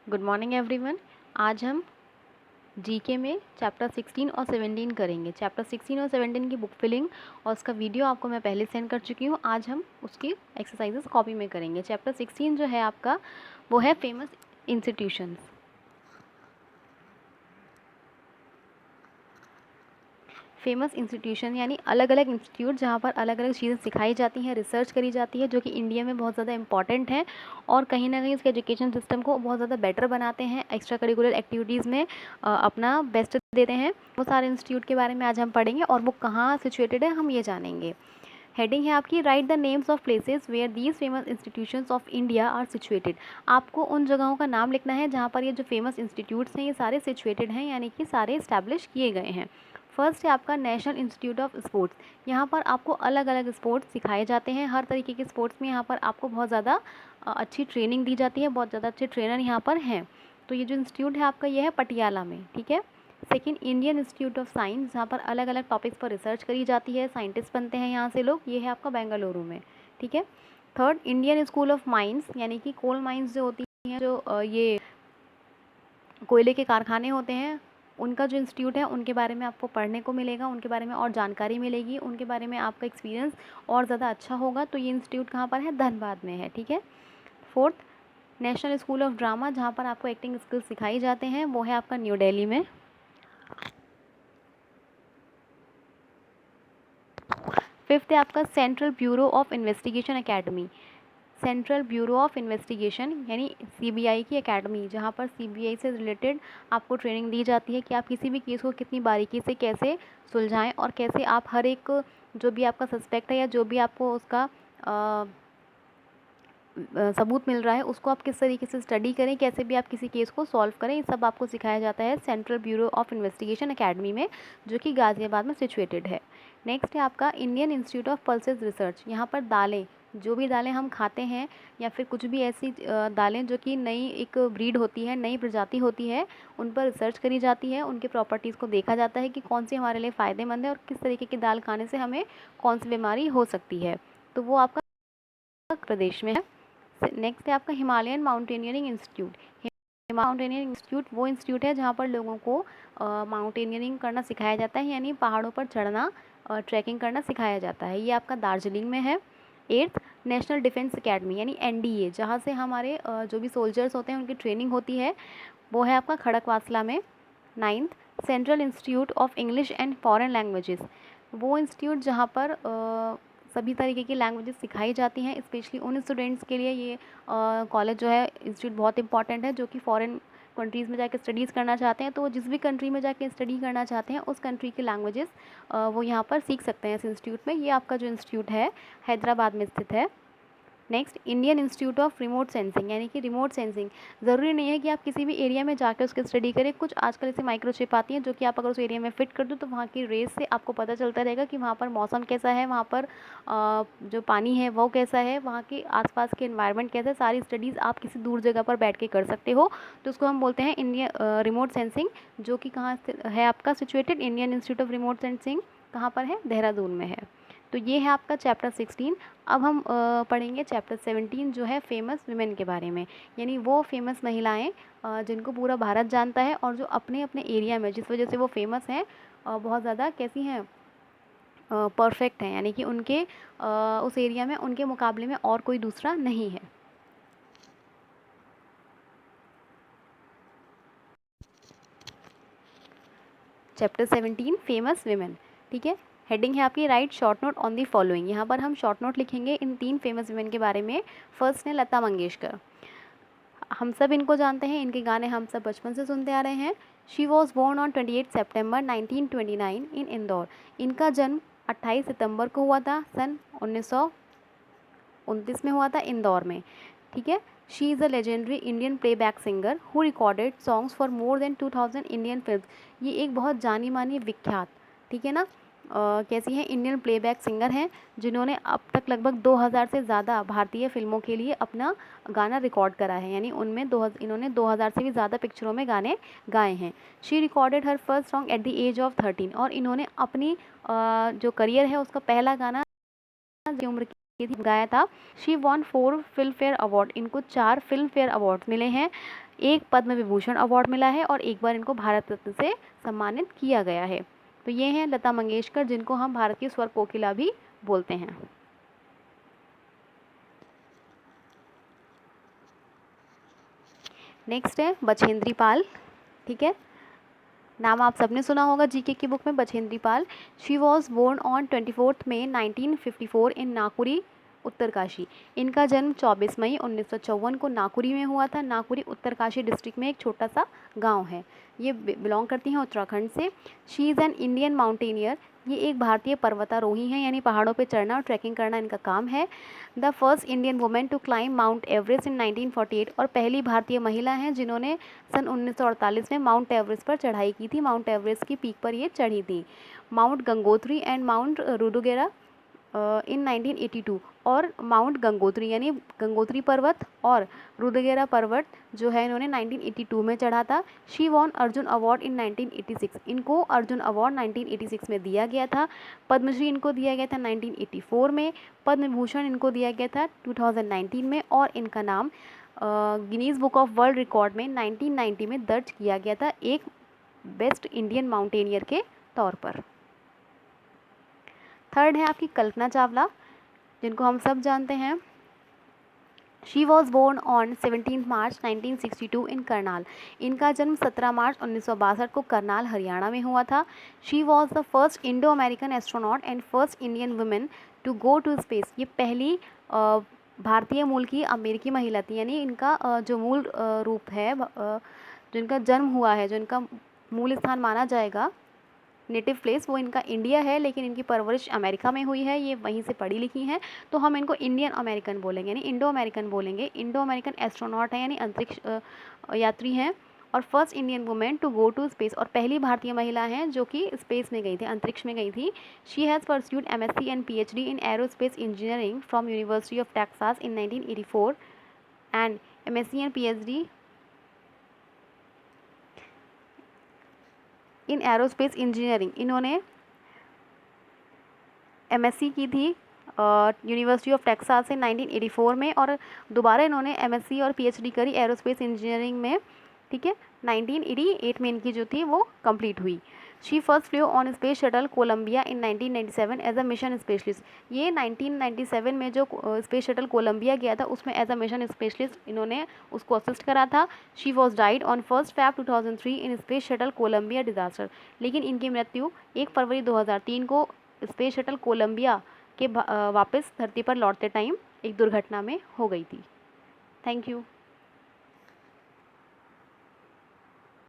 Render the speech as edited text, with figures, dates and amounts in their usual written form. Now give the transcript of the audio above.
Good morning everyone. आज हम GK में चैप्टर 16 और 17 करेंगे। चैप्टर 16 और 17 की बुक फिलिंग और उसका वीडियो आपको मैं पहले सेंड कर चुकी हूँ। आज हम उसकी एक्सरसाइजेस कॉपी में करेंगे। चैप्टर 16 जो है आपका वो है फेमस इंस्टीट्यूशंस। फेमस इंस्टीट्यूशन यानी अलग अलग इंस्टीट्यूट जहाँ पर अलग अलग चीज़ें सिखाई जाती हैं, रिसर्च करी जाती है, जो कि इंडिया में बहुत ज़्यादा इंपॉर्टेंट है और कहीं ना कहीं इसके एजुकेशन सिस्टम को बहुत ज़्यादा बेटर बनाते हैं, एक्स्ट्रा करिकुलर एक्टिविटीज़ में अपना बेस्ट देते हैं। वो सारे इंस्टीट्यूट के बारे में आज हम पढ़ेंगे और वो कहाँ सिचुएटेड है हम ये जानेंगे। हेडिंग है आपकी write the names of places where these famous institutions of India are situated. आपको उन जगहों का नाम लिखना है जहाँ पर ये जो फेमस इंस्टीट्यूट्स हैं ये सारे सिचुएटेड हैं, यानी कि सारे इस्टेब्लिश किए गए हैं। फर्स्ट है आपका नेशनल इंस्टीट्यूट ऑफ स्पोर्ट्स। यहाँ पर आपको अलग अलग स्पोर्ट्स सिखाए जाते हैं। हर तरीके के स्पोर्ट्स में यहाँ पर आपको बहुत ज़्यादा अच्छी ट्रेनिंग दी जाती है, बहुत ज़्यादा अच्छे ट्रेनर यहाँ पर हैं। तो ये जो इंस्टीट्यूट है आपका ये है पटियाला में, ठीक है। Second Indian institute of science, जहाँ पर अलग अलग टॉपिक्स पर रिसर्च करी जाती है, साइंटिस्ट बनते हैं यहाँ से लोग, ये है आपका बेंगलुरु में, ठीक है। Third Indian school of mines, यानी कि कोल माइंस जो होती हैं, जो ये कोयले के कारखाने होते हैं, उनका जो इंस्टीट्यूट है उनके बारे में आपको पढ़ने को मिलेगा, उनके बारे में और जानकारी मिलेगी, उनके बारे में आपका एक्सपीरियंस और ज़्यादा अच्छा होगा। तो ये इंस्टीट्यूट कहाँ पर है? धनबाद में है, ठीक है। Fourth national school of drama, जहाँ पर आपको एक्टिंग स्किल्स सिखाई जाते हैं, वो है आपका न्यू दिल्ली में। फिफ्थ है आपका central bureau of investigation academy. Central bureau of investigation यानी सीबीआई की एकेडमी, जहाँ पर सीबीआई से रिलेटेड आपको ट्रेनिंग दी जाती है कि आप किसी भी केस को कितनी बारीकी से कैसे सुलझाएं और कैसे आप हर एक जो भी आपका सस्पेक्ट है या जो भी आपको उसका सबूत मिल रहा है उसको आप किस तरीके से स्टडी करें, कैसे भी आप किसी केस को सॉल्व करें, ये सब आपको सिखाया जाता है central bureau of investigation academy में, जो कि गाज़ियाबाद में सिचुएटेड है। नेक्स्ट है आपका Indian institute of pulses research. यहाँ पर दालें, जो भी दालें हम खाते हैं या फिर कुछ भी ऐसी दालें जो कि नई एक ब्रीड होती है, नई प्रजाति होती है, उन पर रिसर्च करी जाती है, उनके प्रॉपर्टीज़ को देखा जाता है कि कौन सी हमारे लिए फ़ायदेमंद है और किस तरीके की दाल खाने से हमें कौन सी बीमारी हो सकती है। तो वो आपका प्रदेश में है। नेक्स्ट है आपका Himalayan mountaineering institute. Mountaineering institute वो इंस्टीट्यूट है जहाँ पर लोगों को माउंटेनियरिंग करना सिखाया जाता है, यानी पहाड़ों पर चढ़ना, ट्रैकिंग करना सिखाया जाता है। ये आपका दार्जिलिंग में है। एट्थ नेशनल डिफेंस एकेडमी यानी एनडीए, जहाँ से हमारे जो भी सोल्जर्स होते हैं उनकी ट्रेनिंग होती है, वो है आपका खड़कवासला में। Ninth central institute of English and foreign languages, वो इंस्टीट्यूट जहाँ पर सभी तरीके की लैंग्वेजेस सिखाई जाती हैं, स्पेशली उन स्टूडेंट्स के लिए ये कॉलेज जो है, इंस्टीट्यूट बहुत इंपॉर्टेंट है, जो कि फॉरेन कंट्रीज़ में जाके स्टडीज़ करना चाहते हैं। तो वो जिस भी कंट्री में जाके स्टडी करना चाहते हैं उस कंट्री की लैंग्वेजेस वो यहाँ पर सीख सकते हैं इस इंस्टीट्यूट में। ये आपका जो इंस्टीट्यूट है हैदराबाद में स्थित है। Next Indian institute of remote sensing, यानी कि रिमोट सेंसिंग, ज़रूरी नहीं है कि आप किसी भी एरिया में जाकर उसकी स्टडी करें। कुछ आजकल ऐसे माइक्रोचिप आती हैं जो कि आप अगर उस एरिया में फिट कर दो तो वहाँ की रेस से आपको पता चलता रहेगा कि वहाँ पर मौसम कैसा है, वहाँ पर जो पानी है वो कैसा है, वहाँ के आसपास के एनवायरनमेंट कैसा है। सारी स्टडीज़ आप किसी दूर जगह पर बैठ के कर सकते हो। तो उसको हम बोलते हैं इंडिया रिमोट सेंसिंग, जो कि कहाँ है आपका situated. Indian institute of remote sensing कहाँ पर है? देहरादून में है। तो ये है आपका चैप्टर 16। अब हम पढ़ेंगे चैप्टर 17 जो है फेमस वुमेन के बारे में, यानी वो फेमस महिलाएं जिनको पूरा भारत जानता है और जो अपने अपने एरिया में जिस वजह से वो फेमस हैं बहुत ज़्यादा कैसी हैं, परफेक्ट हैं, यानी कि उनके उस एरिया में उनके मुकाबले में और कोई दूसरा नहीं है। चैप्टर 17 फेमस वुमेन, ठीक है। हेडिंग है आपकी right short note on the following. यहाँ पर हम शॉर्ट नोट लिखेंगे इन 3 फेमस वुमेन के बारे में। फर्स्ट है लता मंगेशकर। हम सब इनको जानते हैं, इनके गाने हम सब बचपन से सुनते आ रहे हैं। शी वॉज बोर्न ऑन 28 सितंबर 1929 इन इंदौर। इनका जन्म 28 सितंबर को हुआ था, सन 1929 में हुआ था, इंदौर में, ठीक है। She is a legendary Indian playback singer who recorded songs for more than 2000 Indian film. ये एक बहुत जानी मानी विख्यात, ठीक है ना, कैसी है, इंडियन प्लेबैक सिंगर हैं जिन्होंने अब तक लगभग 2000 से ज़्यादा भारतीय फिल्मों के लिए अपना गाना रिकॉर्ड करा है, यानी उनमें इन्होंने 2000 से भी ज़्यादा पिक्चरों में गाने गाए हैं। She recorded her first song at the age of 13 और इन्होंने अपनी जो करियर है उसका पहला गाना उम्र गाया था। She von 4 film fair award, इनको 4 फिल्म फेयर अवार्ड मिले हैं, 1 पद्म विभूषण अवार्ड मिला है और 1 बार इनको भारत रत्न से सम्मानित किया गया है। तो ये हैं लता मंगेशकर, जिनको हम भारत की स्वर कोकिला भी बोलते हैं। नेक्स्ट है बछेंद्री पाल। ठीक है, नाम आप सबने सुना होगा जीके की बुक में, Bachendri Pal. She was born on 24 मई 1954 इन नाकुरी, उत्तरकाशी। इनका जन्म 24 मई 1954 को नाकुरी में हुआ था। नाकुरी उत्तरकाशी डिस्ट्रिक्ट में एक छोटा सा गांव है। ये बिलोंग करती हैं उत्तराखंड से। She is an Indian mountaineer, ये एक भारतीय पर्वतारोही हैं, यानी पहाड़ों पे चढ़ना और ट्रैकिंग करना इनका काम है। The first Indian women to climb Mount Everest in 1948, और पहली भारतीय महिला हैं जिन्होंने सन 1948 में माउंट एवरेस्ट पर चढ़ाई की थी। माउंट एवरेस्ट की पीक पर ये चढ़ी थी। माउंट गंगोत्री एंड माउंट रुडुगेरा इन 1982, और माउंट गंगोत्री यानी गंगोत्री पर्वत और रुद्रगेरा पर्वत जो है इन्होंने 1982 में चढ़ा था। She von Arjun award in 1986, इनको अर्जुन अवार्ड 1986 में दिया गया था। पद्मश्री इनको दिया गया था 1984 में। पद्म विभूषण इनको दिया गया था 2019 में, और इनका नाम Guinness book of world record में 1990 में दर्ज किया गया था, एक बेस्ट इंडियन माउंटेनियर के तौर पर। थर्ड है आपकी कल्पना चावला, जिनको हम सब जानते हैं। शी वॉज बोर्न ऑन 17 मार्च 1962 इन करनाल, इनका जन्म 17 मार्च 1962 को करनाल हरियाणा में हुआ था। She was the first Indo American astronaut and first Indian women to go to space, ये पहली भारतीय मूल की अमेरिकी महिला थी, यानी इनका जो मूल रूप है, जो इनका जन्म हुआ है, जो इनका मूल स्थान माना जाएगा, नेटिव प्लेस, वो इनका इंडिया है, लेकिन इनकी परवरिश अमेरिका में हुई है, ये वहीं से पढ़ी लिखी हैं, तो हम इनको इंडियन अमेरिकन बोलेंगे, यानी इंडो अमेरिकन बोलेंगे। इंडो अमेरिकन एस्ट्रोनॉट है, यानी अंतरिक्ष यात्री हैं, और first Indian women to go to space, और पहली भारतीय महिला हैं जो कि स्पेस में गई थी, अंतरिक्ष में गई थी। She has pursued MSc and PhD in aerospace engineering from university of Texas in 1984 and MSc and PhD in aerospace engineering, इन्होंने MSc की थी यूनिवर्सिटी ऑफ टेक्सास से 1984 में, और दोबारा इन्होंने MSc और PhD करी एरोस्पेस इंजीनियरिंग में। ठीक है, 1988 में इनकी जो थी वो कंप्लीट हुई। She first flew on space shuttle Columbia in 1997 as a mission specialist, ये 1997 में जो स्पेस शटल कोलंबिया गया था उसमें एज अ मिशन स्पेशलिस्ट इन्होंने उसको असिस्ट करा था। She was died on 1 Feb 2003 in space shuttle Columbia disaster, लेकिन इनकी मृत्यु 1 फरवरी 2003 को स्पेस शटल कोलंबिया के वापस धरती पर लौटते टाइम एक दुर्घटना में हो गई थी। Thank you.